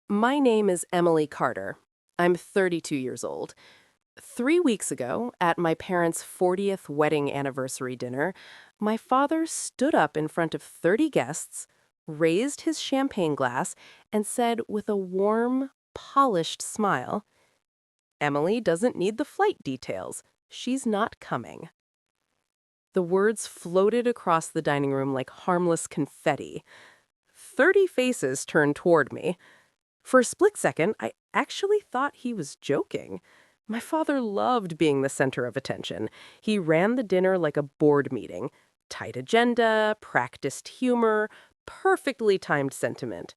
My name is Emily Carter. I'm 32 years old. 3 weeks ago, at my parents' 40th wedding anniversary dinner, my father stood up in front of 30 guests, raised his champagne glass, and said with a warm, polished smile, "Emily doesn't need the flight details. She's not coming." The words floated across the dining room like harmless confetti. 30 faces turned toward me. For a split second, I actually thought he was joking. My father loved being the center of attention. He ran the dinner like a board meeting. Tight agenda, practiced humor, perfectly timed sentiment.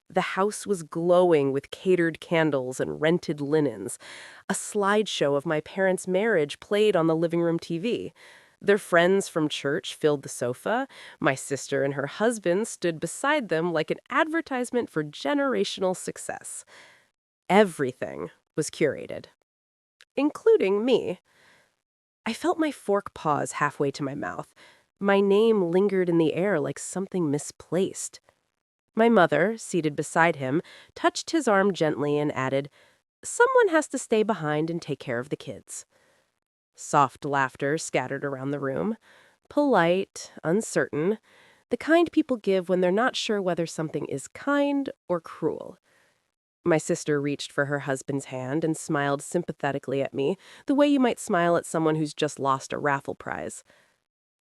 The house was glowing with catered candles and rented linens. A slideshow of my parents' marriage played on the living room TV. Their friends from church filled the sofa. My sister and her husband stood beside them like an advertisement for generational success. Everything was curated, including me. I felt my fork pause halfway to my mouth. My name lingered in the air like something misplaced. My mother, seated beside him, touched his arm gently and added, "Someone has to stay behind and take care of the kids." Soft laughter scattered around the room. Polite, uncertain, the kind people give when they're not sure whether something is kind or cruel. My sister reached for her husband's hand and smiled sympathetically at me, the way you might smile at someone who's just lost a raffle prize.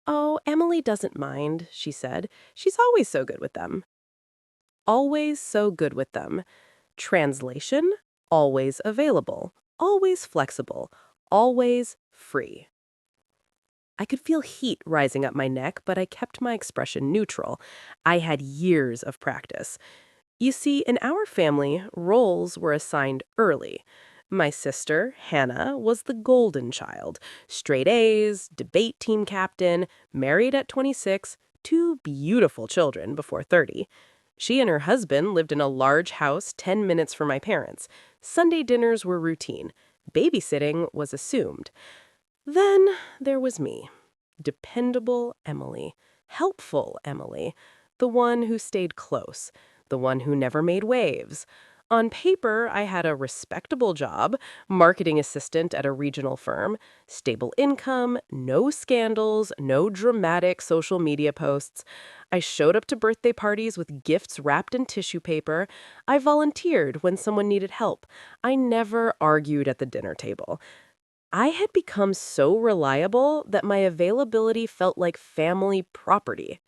"Oh, Emily doesn't mind," she said. "She's always so good with them." Always so good with them. Translation: always available, always flexible, always free. I could feel heat rising up my neck, but I kept my expression neutral. I had years of practice. You see, in our family, roles were assigned early. My sister, Hannah, was the golden child. Straight A's, debate team captain, married at 26, two beautiful children before 30. She and her husband lived in a large house 10 minutes from my parents. Sunday dinners were routine. Babysitting was assumed. Then there was me. Dependable Emily. Helpful Emily. The one who stayed close. The one who never made waves. On paper, I had a respectable job, marketing assistant at a regional firm, stable income, no scandals, no dramatic social media posts. I showed up to birthday parties with gifts wrapped in tissue paper. I volunteered when someone needed help. I never argued at the dinner table. I had become so reliable that my availability felt like family property.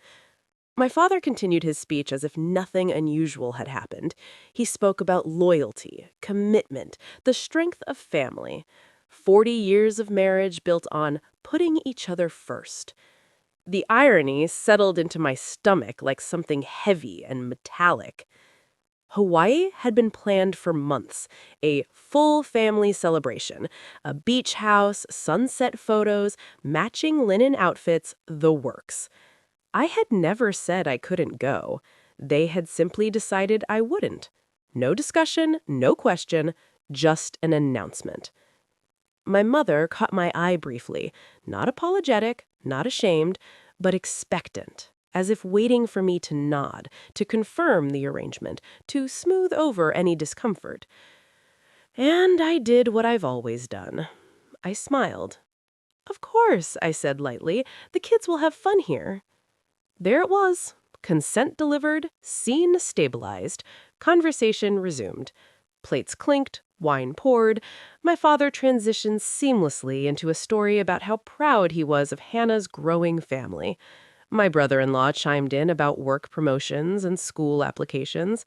My father continued his speech as if nothing unusual had happened. He spoke about loyalty, commitment, the strength of family. 40 years of marriage built on putting each other first. The irony settled into my stomach like something heavy and metallic. Hawaii had been planned for months, a full family celebration, a beach house, sunset photos, matching linen outfits, the works. I had never said I couldn't go. They had simply decided I wouldn't. No discussion, no question, just an announcement. My mother caught my eye briefly, not apologetic, not ashamed, but expectant, as if waiting for me to nod, to confirm the arrangement, to smooth over any discomfort. And I did what I've always done. I smiled. "Of course," I said lightly, "the kids will have fun here." There it was. Consent delivered, scene stabilized, conversation resumed. Plates clinked, wine poured. My father transitioned seamlessly into a story about how proud he was of Hannah's growing family. My brother-in-law chimed in about work promotions and school applications.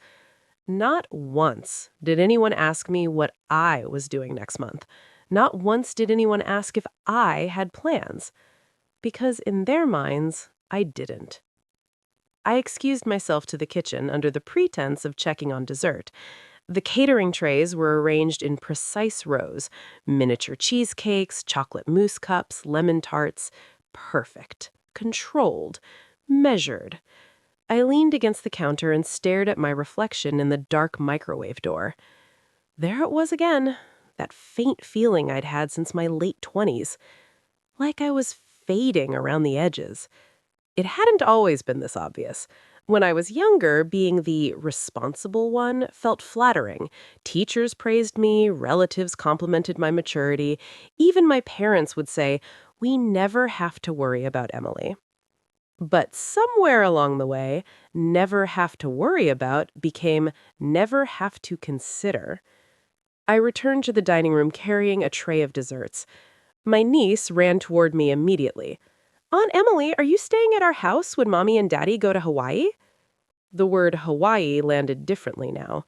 Not once did anyone ask me what I was doing next month. Not once did anyone ask if I had plans. Because in their minds, I didn't. I excused myself to the kitchen under the pretense of checking on dessert. The catering trays were arranged in precise rows: miniature cheesecakes, chocolate mousse cups, lemon tarts. Perfect. Controlled. Measured. I leaned against the counter and stared at my reflection in the dark microwave door. There it was again, that faint feeling I'd had since my late 20s. Like I was fading around the edges. It hadn't always been this obvious. When I was younger, being the responsible one felt flattering. Teachers praised me, relatives complimented my maturity. Even my parents would say, "We never have to worry about Emily." But somewhere along the way, "never have to worry about" became "never have to consider." I returned to the dining room carrying a tray of desserts. My niece ran toward me immediately. "Aunt Emily, are you staying at our house when Mommy and Daddy go to Hawaii?" The word Hawaii landed differently now.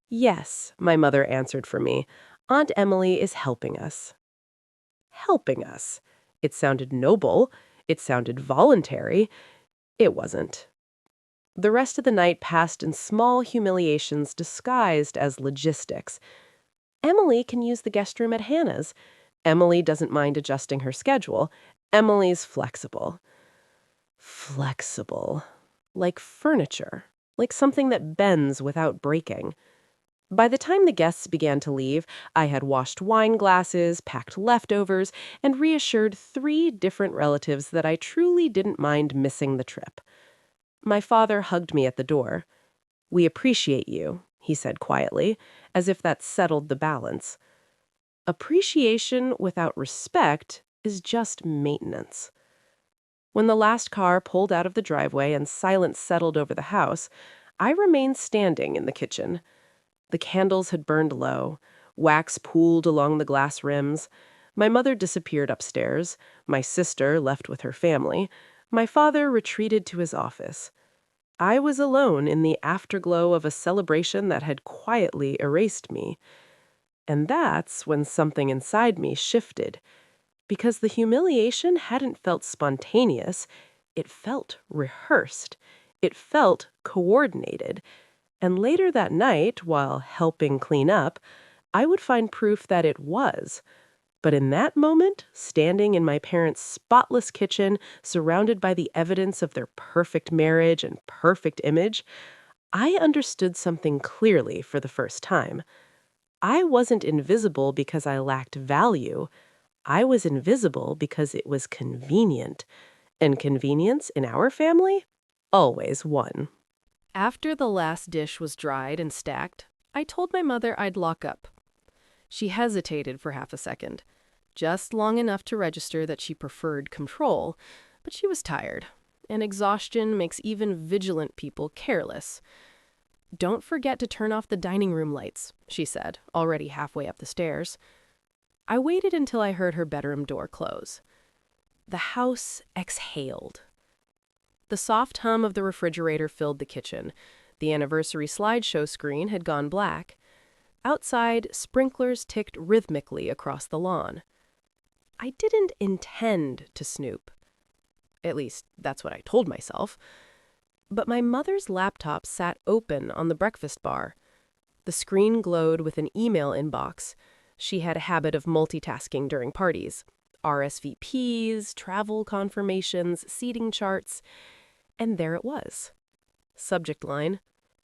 "Yes," my mother answered for me. "Aunt Emily is helping us." Helping us. It sounded noble. It sounded voluntary. It wasn't. The rest of the night passed in small humiliations disguised as logistics. Emily can use the guest room at Hannah's. Emily doesn't mind adjusting her schedule. Emily's flexible. Flexible. Like furniture. Like something that bends without breaking. By the time the guests began to leave, I had washed wine glasses, packed leftovers, and reassured 3 different relatives that I truly didn't mind missing the trip. My father hugged me at the door. "We appreciate you," he said quietly, as if that settled the balance. Appreciation without respect is just maintenance. When the last car pulled out of the driveway and silence settled over the house, I remained standing in the kitchen. The candles had burned low. Wax pooled along the glass rims. My mother disappeared upstairs. My sister left with her family. My father retreated to his office. I was alone in the afterglow of a celebration that had quietly erased me. And that's when something inside me shifted. Because the humiliation hadn't felt spontaneous, it felt rehearsed. It felt coordinated. And later that night, while helping clean up, I would find proof that it was. But in that moment, standing in my parents' spotless kitchen, surrounded by the evidence of their perfect marriage and perfect image, I understood something clearly for the first time. I wasn't invisible because I lacked value. I was invisible because it was convenient. And convenience in our family always won. After the last dish was dried and stacked, I told my mother I'd lock up. She hesitated for half a second, just long enough to register that she preferred control, but she was tired, and exhaustion makes even vigilant people careless. "Don't forget to turn off the dining room lights," she said, already halfway up the stairs. I waited until I heard her bedroom door close. The house exhaled. The soft hum of the refrigerator filled the kitchen. The anniversary slideshow screen had gone black. Outside, sprinklers ticked rhythmically across the lawn. I didn't intend to snoop. At least, that's what I told myself. But my mother's laptop sat open on the breakfast bar. The screen glowed with an email inbox. She had a habit of multitasking during parties. RSVPs, travel confirmations, seating charts. And there it was. Subject line: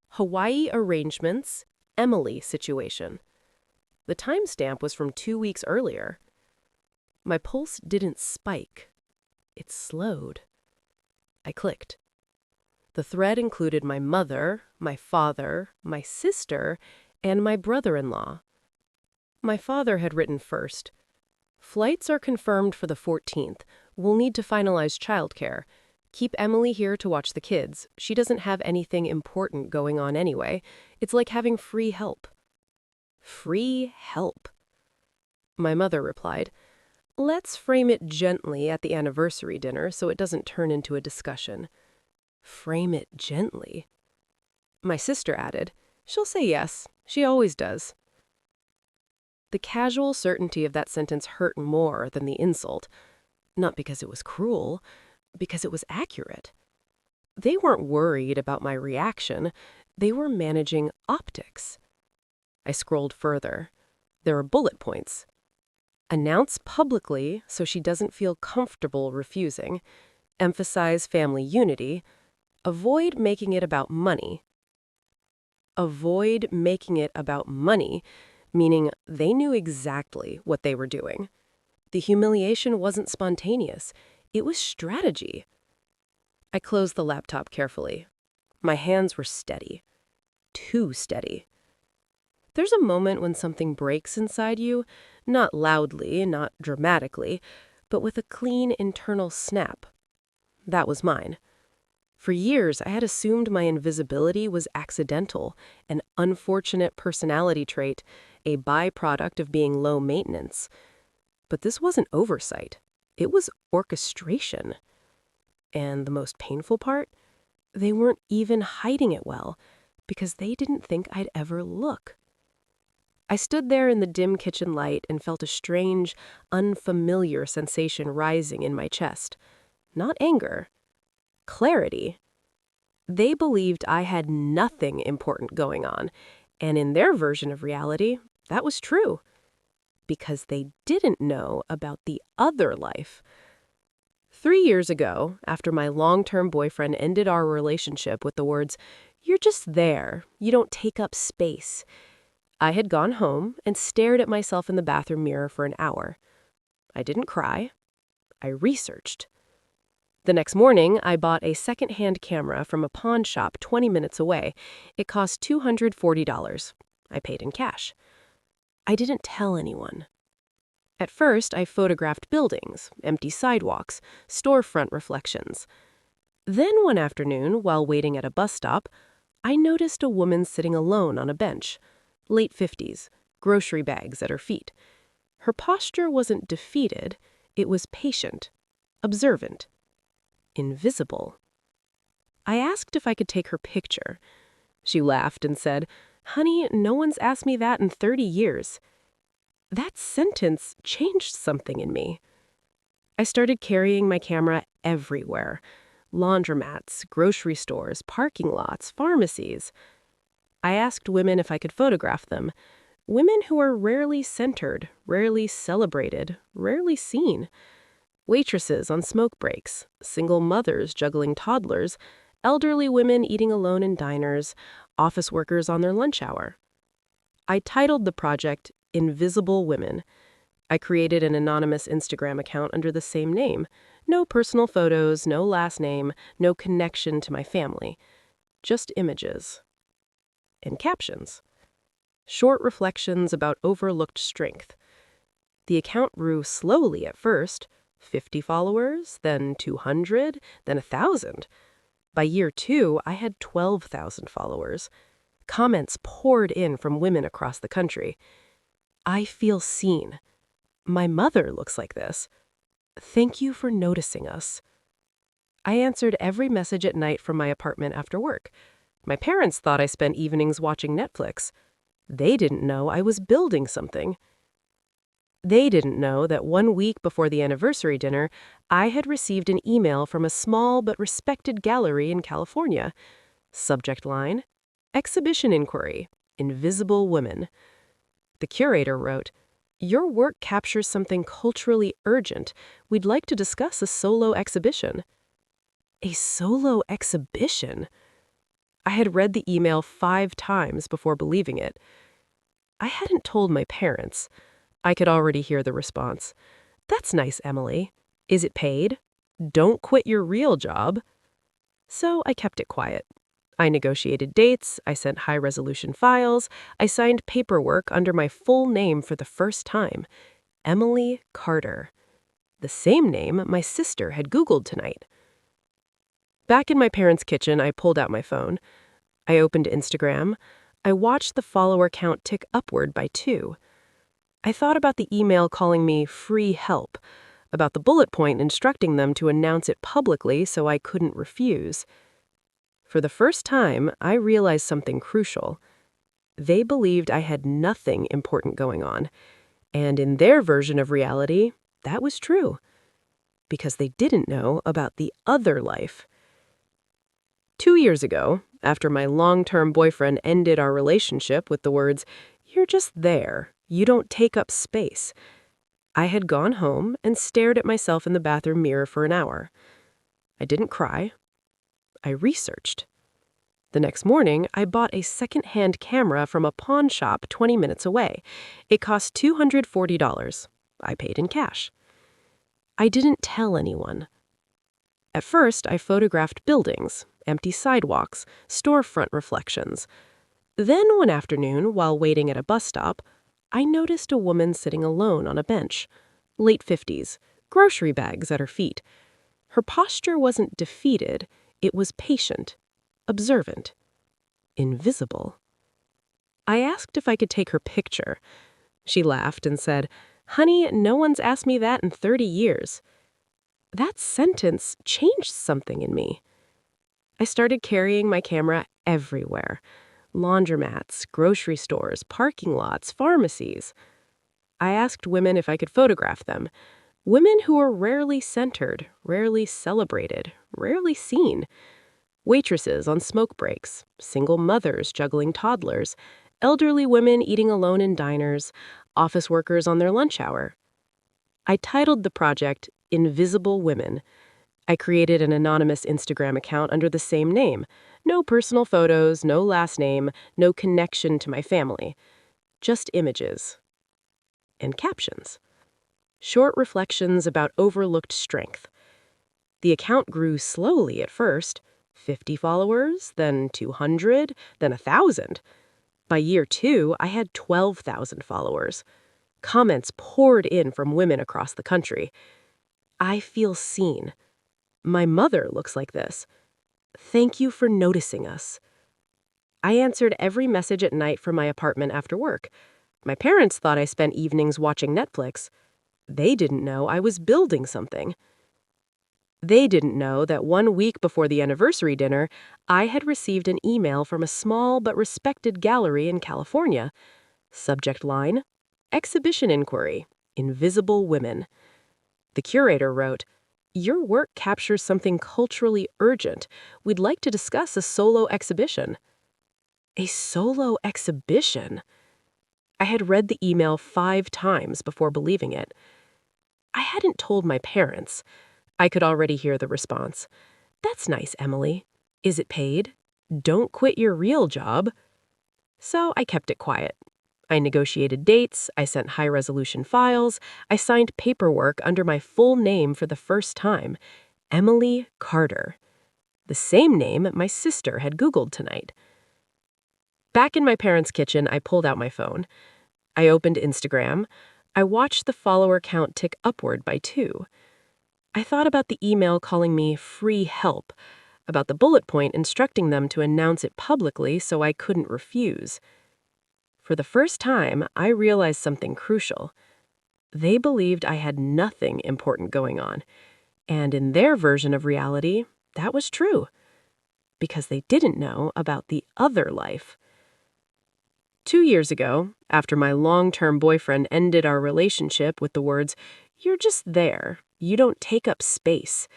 Hawaii arrangements, Emily situation. The timestamp was from 2 weeks earlier. My pulse didn't spike. It slowed. I clicked. The thread included my mother, my father, my sister, and my brother-in-law. My father had written first. "Flights are confirmed for the 14th. We'll need to finalize childcare. Keep Emily here to watch the kids. She doesn't have anything important going on anyway. It's like having free help." Free help. My mother replied, "Let's frame it gently at the anniversary dinner so it doesn't turn into a discussion." Frame it gently. My sister added, "She'll say yes. She always does." The casual certainty of that sentence hurt more than the insult. Not because it was cruel, because it was accurate. They weren't worried about my reaction. They were managing optics. I scrolled further. There were bullet points. Announce publicly so she doesn't feel comfortable refusing. Emphasize family unity. Avoid making it about money. Avoid making it about money, meaning they knew exactly what they were doing. The humiliation wasn't spontaneous. It was strategy. I closed the laptop carefully. My hands were steady. Too steady. There's a moment when something breaks inside you, not loudly, not dramatically, but with a clean internal snap. That was mine. For years, I had assumed my invisibility was accidental, an unfortunate personality trait, a byproduct of being low maintenance. But this wasn't oversight. It was orchestration. And the most painful part? They weren't even hiding it well, because they didn't think I'd ever look. I stood there in the dim kitchen light and felt a strange, unfamiliar sensation rising in my chest. Not anger. Clarity. They believed I had nothing important going on, and in their version of reality, that was true. Because they didn't know about the other life. 3 years ago, after my long-term boyfriend ended our relationship with the words, "You're just there, you don't take up space," I had gone home and stared at myself in the bathroom mirror for an hour. I didn't cry. I researched. The next morning, I bought a second-hand camera from a pawn shop 20 minutes away. It cost $240. I paid in cash. I didn't tell anyone. At first, I photographed buildings, empty sidewalks, storefront reflections. Then one afternoon, while waiting at a bus stop, I noticed a woman sitting alone on a bench, late 50s, grocery bags at her feet. Her posture wasn't defeated, it was patient, observant, invisible. I asked if I could take her picture. She laughed and said, "Honey, no one's asked me that in 30 years. That sentence changed something in me. I started carrying my camera everywhere. Laundromats, grocery stores, parking lots, pharmacies. I asked women if I could photograph them. Women who are rarely centered, rarely celebrated, rarely seen. Waitresses on smoke breaks, single mothers juggling toddlers, elderly women eating alone in diners, office workers on their lunch hour. I titled the project Invisible Women. I created an anonymous Instagram account under the same name. No personal photos, no last name, no connection to my family. Just images. And captions. Short reflections about overlooked strength. The account grew slowly at first, 50 followers, then 200, then 1,000. By year 2, I had 12,000 followers. Comments poured in from women across the country. "I feel seen. My mother looks like this. Thank you for noticing us." I answered every message at night from my apartment after work. My parents thought I spent evenings watching Netflix. They didn't know I was building something. They didn't know that 1 week before the anniversary dinner, I had received an email from a small but respected gallery in California. Subject line, "Exhibition inquiry, Invisible Women." The curator wrote, "Your work captures something culturally urgent. We'd like to discuss a solo exhibition." A solo exhibition? I had read the email 5 times before believing it. I hadn't told my parents. I could already hear the response. "That's nice, Emily. Is it paid? Don't quit your real job." So I kept it quiet. I negotiated dates, I sent high-resolution files, I signed paperwork under my full name for the first time, Emily Carter. The same name my sister had Googled tonight. Back in my parents' kitchen, I pulled out my phone. I opened Instagram. I watched the follower count tick upward by 2. I thought about the email calling me free help, about the bullet point instructing them to announce it publicly so I couldn't refuse. For the first time, I realized something crucial. They believed I had nothing important going on, and in their version of reality, that was true, because they didn't know about the other life. 2 years ago, after my long-term boyfriend ended our relationship with the words, "You're just there, you don't take up space," I had gone home and stared at myself in the bathroom mirror for an hour. I didn't cry. I researched. The next morning, I bought a second-hand camera from a pawn shop 20 minutes away. It cost $240. I paid in cash. I didn't tell anyone. At first, I photographed buildings, empty sidewalks, storefront reflections. Then one afternoon, while waiting at a bus stop, I noticed a woman sitting alone on a bench, late 50s, grocery bags at her feet. Her posture wasn't defeated, it was patient, observant, invisible. I asked if I could take her picture. She laughed and said, "Honey, no one's asked me that in 30 years." That sentence changed something in me. I started carrying my camera everywhere. Laundromats, grocery stores, parking lots, pharmacies. I asked women if I could photograph them. Women who were rarely centered, rarely celebrated, rarely seen. Waitresses on smoke breaks, single mothers juggling toddlers, elderly women eating alone in diners, office workers on their lunch hour. I titled the project Invisible Women. I created an anonymous Instagram account under the same name. No personal photos, no last name, no connection to my family. Just images. And captions. Short reflections about overlooked strength. The account grew slowly at first. 50 followers, then 200, then 1,000. By year 2, I had 12,000 followers. Comments poured in from women across the country. "I feel seen. My mother looks like this. Thank you for noticing us." I answered every message at night from my apartment after work. My parents thought I spent evenings watching Netflix. They didn't know I was building something. They didn't know that 1 week before the anniversary dinner, I had received an email from a small but respected gallery in California. Subject line, "Exhibition inquiry, Invisible Women." The curator wrote, "Your work captures something culturally urgent. We'd like to discuss a solo exhibition." A solo exhibition? I had read the email 5 times before believing it. I hadn't told my parents. I could already hear the response. "That's nice, Emily. Is it paid? Don't quit your real job." So I kept it quiet. I negotiated dates, I sent high-resolution files, I signed paperwork under my full name for the first time, Emily Carter. The same name my sister had Googled tonight. Back in my parents' kitchen, I pulled out my phone. I opened Instagram. I watched the follower count tick upward by 2. I thought about the email calling me free help, about the bullet point instructing them to announce it publicly so I couldn't refuse. For the first time, I realized something crucial. They believed I had nothing important going on, and in their version of reality, that was true, because they didn't know about the other life. 2 years ago, after my long-term boyfriend ended our relationship with the words, "You're just there, you don't take up space,"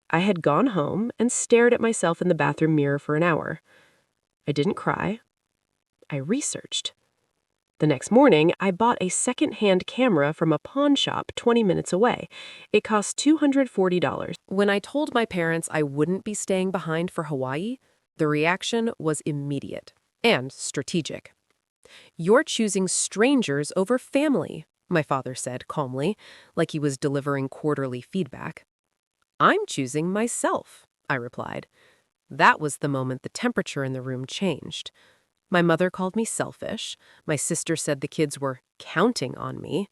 I had gone home and stared at myself in the bathroom mirror for an hour. I didn't cry. I researched. The next morning, I bought a second-hand camera from a pawn shop 20 minutes away. It cost $240. When I told my parents I wouldn't be staying behind for Hawaii, the reaction was immediate and strategic. "You're choosing strangers over family," my father said calmly, like he was delivering quarterly feedback. "I'm choosing myself," I replied. That was the moment the temperature in the room changed. My mother called me selfish. My sister said the kids were counting on me.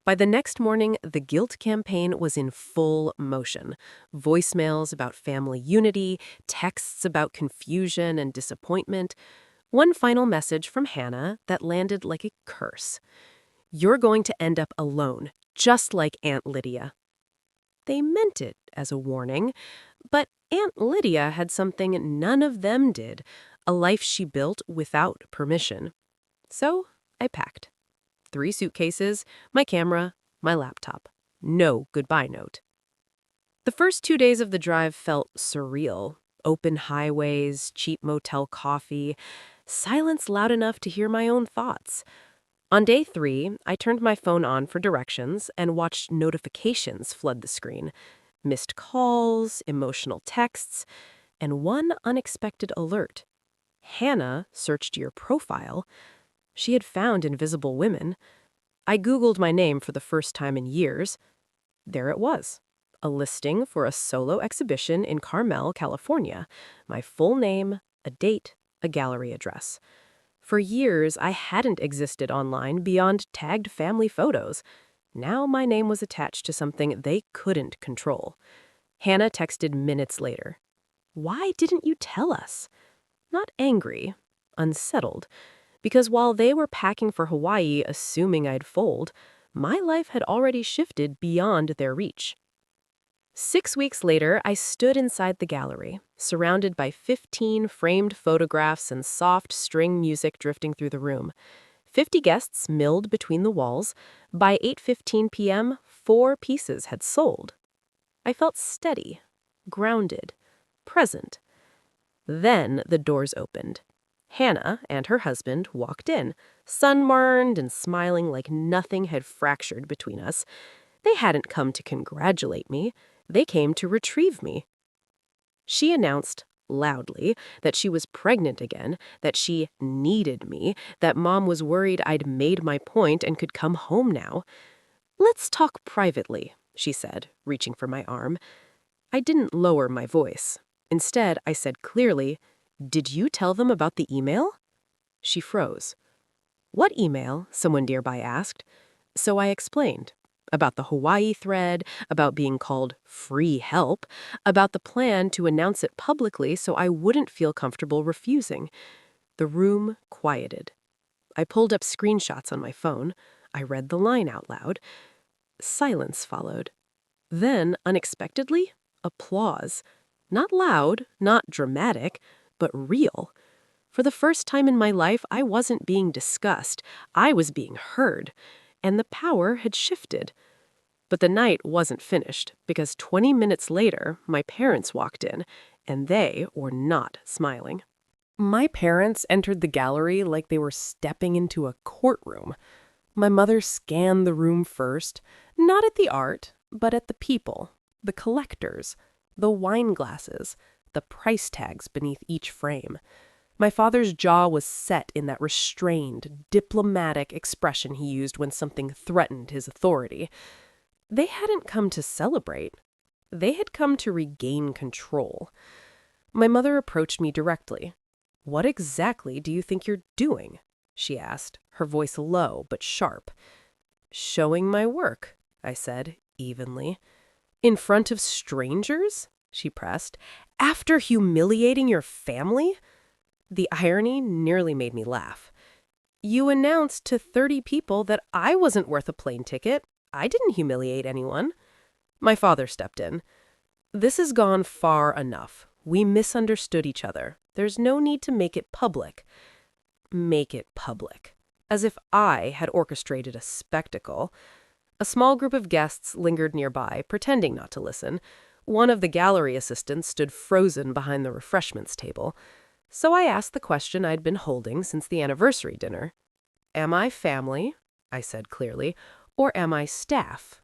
By the next morning, the guilt campaign was in full motion. Voicemails about family unity, texts about confusion and disappointment. One final message from Hannah that landed like a curse. "You're going to end up alone, just like Aunt Lydia." They meant it as a warning, but Aunt Lydia had something none of them did, a life she built without permission. So I packed 3 suitcases, my camera, my laptop. No goodbye note. The first 2 days of the drive felt surreal. Open highways, cheap motel coffee, silence loud enough to hear my own thoughts. On day 3, I turned my phone on for directions and watched notifications flood the screen. Missed calls, emotional texts, and one unexpected alert. Hannah searched your profile. She had found Invisible Women. I Googled my name for the first time in years. There it was, a listing for a solo exhibition in Carmel, California, my full name, a date, a gallery address. For years, I hadn't existed online beyond tagged family photos. Now my name was attached to something they couldn't control. Hannah texted minutes later. "Why didn't you tell us?" Not angry, unsettled, because while they were packing for Hawaii assuming I'd fold, my life had already shifted beyond their reach. 6 weeks later, I stood inside the gallery, surrounded by 15 framed photographs and soft string music drifting through the room. 50 guests milled between the walls. By 8:15 p.m., 4 pieces had sold. I felt steady, grounded, present. Then the doors opened. Hannah and her husband walked in, sunburned and smiling like nothing had fractured between us. They hadn't come to congratulate me. They came to retrieve me. She announced loudly that she was pregnant again, that she needed me, that Mom was worried I'd made my point and could come home now. "Let's talk privately," she said, reaching for my arm. I didn't lower my voice. Instead, I said clearly, "Did you tell them about the email?" She froze. "What email?" someone nearby asked. So I explained. About the Hawaii thread, about being called free help, about the plan to announce it publicly so I wouldn't feel comfortable refusing. The room quieted. I pulled up screenshots on my phone. I read the line out loud. Silence followed. Then, unexpectedly, applause. Not loud, not dramatic, but real. For the first time in my life, I wasn't being discussed. I was being heard. And the power had shifted. But the night wasn't finished, because 20 minutes later, my parents walked in, and they were not smiling. My parents entered the gallery like they were stepping into a courtroom. My mother scanned the room first, not at the art, but at the people, the collectors, the wine glasses, the price tags beneath each frame. My father's jaw was set in that restrained, diplomatic expression he used when something threatened his authority. They hadn't come to celebrate. They had come to regain control. My mother approached me directly. "What exactly do you think you're doing?" she asked, her voice low but sharp. "Showing my work," I said, evenly. "In front of strangers?" she pressed. "After humiliating your family?" The irony nearly made me laugh. "You announced to 30 people that I wasn't worth a plane ticket. I didn't humiliate anyone." My father stepped in. "This has gone far enough. We misunderstood each other. There's no need to make it public." Make it public. As if I had orchestrated a spectacle. A small group of guests lingered nearby, pretending not to listen. One of the gallery assistants stood frozen behind the refreshments table. So I asked the question I'd been holding since the anniversary dinner. "Am I family?" I said clearly. "Or am I staff?"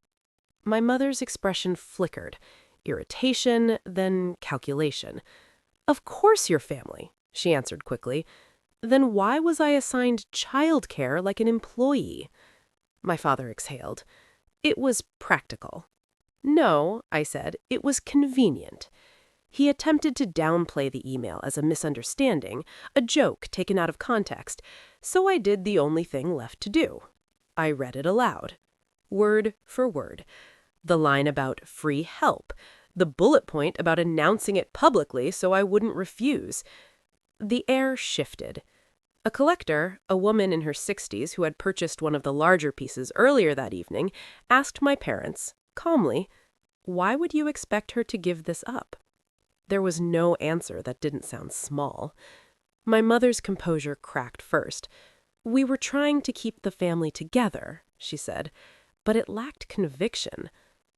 My mother's expression flickered. Irritation, then calculation. "Of course you're family," she answered quickly. "Then why was I assigned childcare like an employee?" My father exhaled. "It was practical." "No," I said, "it was convenient." He attempted to downplay the email as a misunderstanding, a joke taken out of context, so I did the only thing left to do. I read it aloud, word for word. The line about free help, the bullet point about announcing it publicly so I wouldn't refuse. The air shifted. A collector, a woman in her 60s who had purchased one of the larger pieces earlier that evening, asked my parents, calmly, "Why would you expect her to give this up?" There was no answer that didn't sound small. My mother's composure cracked first. "We were trying to keep the family together," she said, but it lacked conviction.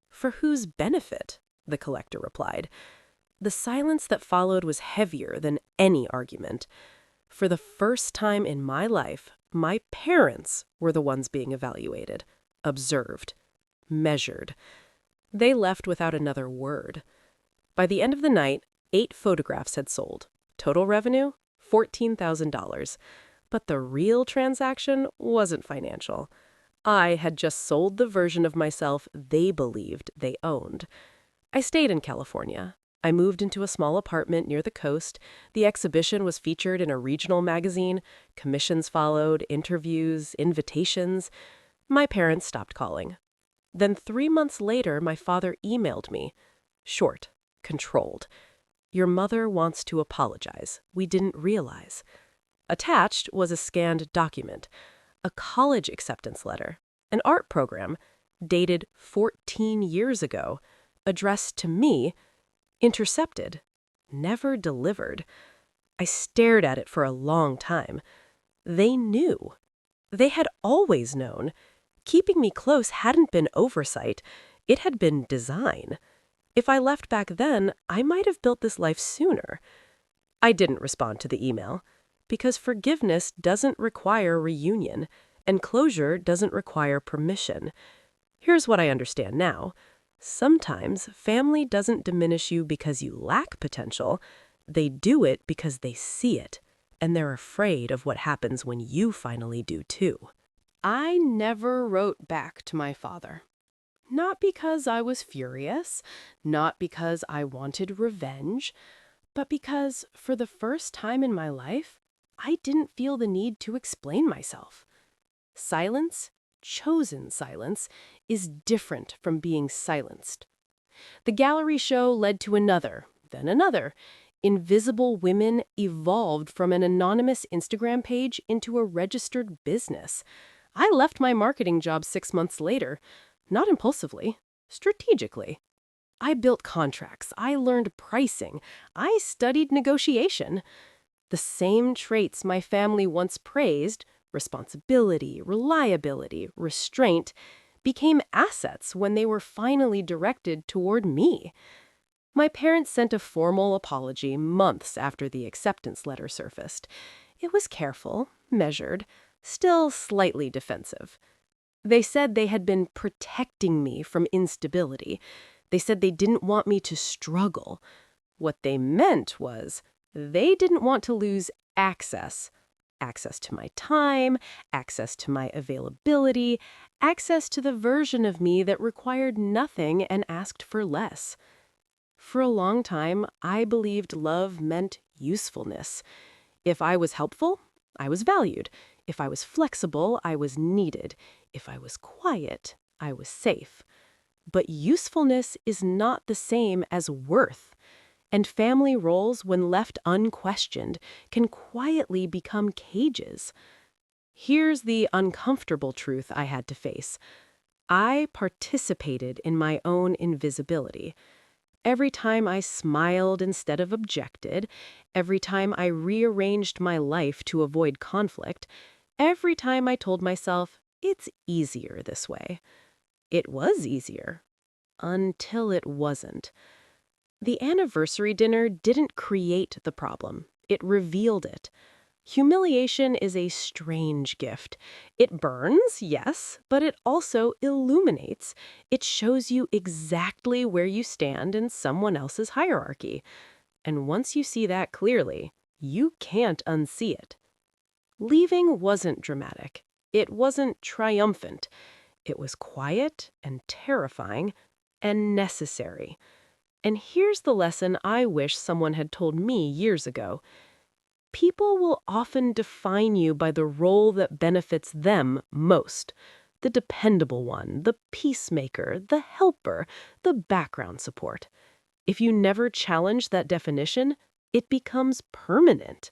"For whose benefit?" the collector replied. The silence that followed was heavier than any argument. For the first time in my life, my parents were the ones being evaluated, observed, measured. They left without another word. By the end of the night, 8 photographs had sold. Total revenue, $14,000. But the real transaction wasn't financial. I had just sold the version of myself they believed they owned. I stayed in California. I moved into a small apartment near the coast. The exhibition was featured in a regional magazine. Commissions followed, interviews, invitations. My parents stopped calling. Then 3 months later, my father emailed me. Short, controlled. Your mother wants to apologize. We didn't realize. Attached was a scanned document, a college acceptance letter, an art program, dated 14 years ago, addressed to me, intercepted, never delivered. I stared at it for a long time. They knew. They had always known. Keeping me close hadn't been oversight. It had been design. If I left back then, I might have built this life sooner. I didn't respond to the email, because forgiveness doesn't require reunion, and closure doesn't require permission. Here's what I understand now. Sometimes family doesn't diminish you because you lack potential. They do it because they see it, and they're afraid of what happens when you finally do too. I never wrote back to my father. Not because I was furious, not because I wanted revenge, but because, for the first time in my life, I didn't feel the need to explain myself. Silence, chosen silence, is different from being silenced. The gallery show led to another, then another. Invisible Women evolved from an anonymous Instagram page into a registered business. I left my marketing job 6 months later, not impulsively, strategically. I built contracts, I learned pricing, I studied negotiation. The same traits my family once praised, responsibility, reliability, restraint, became assets when they were finally directed toward me. My parents sent a formal apology months after the acceptance letter surfaced. It was careful, measured, still slightly defensive. They said they had been protecting me from instability. They said they didn't want me to struggle. What they meant was they didn't want to lose access. Access to my time, access to my availability, access to the version of me that required nothing and asked for less. For a long time, I believed love meant usefulness. If I was helpful, I was valued. If I was flexible, I was needed. If I was quiet, I was safe. But usefulness is not the same as worth. And family roles, when left unquestioned, can quietly become cages. Here's the uncomfortable truth I had to face. I participated in my own invisibility. Every time I smiled instead of objected, every time I rearranged my life to avoid conflict, every time I told myself, it's easier this way. It was easier. Until it wasn't. The anniversary dinner didn't create the problem. It revealed it. Humiliation is a strange gift. It burns, yes, but it also illuminates. It shows you exactly where you stand in someone else's hierarchy. And once you see that clearly, you can't unsee it. Leaving wasn't dramatic. It wasn't triumphant. It was quiet and terrifying and necessary. And here's the lesson I wish someone had told me years ago. People will often define you by the role that benefits them most. The dependable one, the peacemaker, the helper, the background support. If you never challenge that definition, it becomes permanent.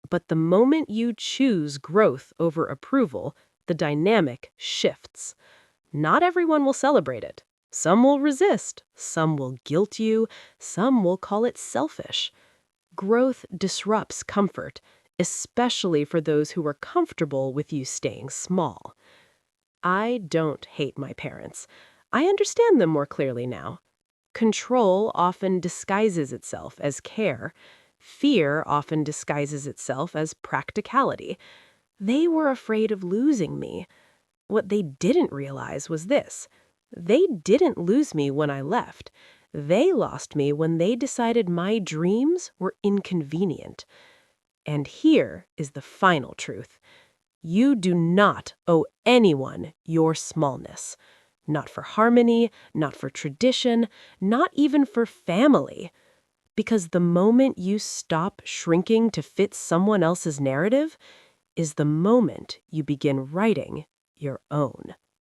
But the moment you choose growth over approval, the dynamic shifts. Not everyone will celebrate it. Some will resist, some will guilt you, some will call it selfish. Growth disrupts comfort, especially for those who are comfortable with you staying small. I don't hate my parents. I understand them more clearly now. Control often disguises itself as care. Fear often disguises itself as practicality. They were afraid of losing me. What they didn't realize was this. They didn't lose me when I left. They lost me when they decided my dreams were inconvenient. And here is the final truth. You do not owe anyone your smallness. not for harmony, not for tradition, not even for family. Because the moment you stop shrinking to fit someone else's narrative is the moment you begin writing your own.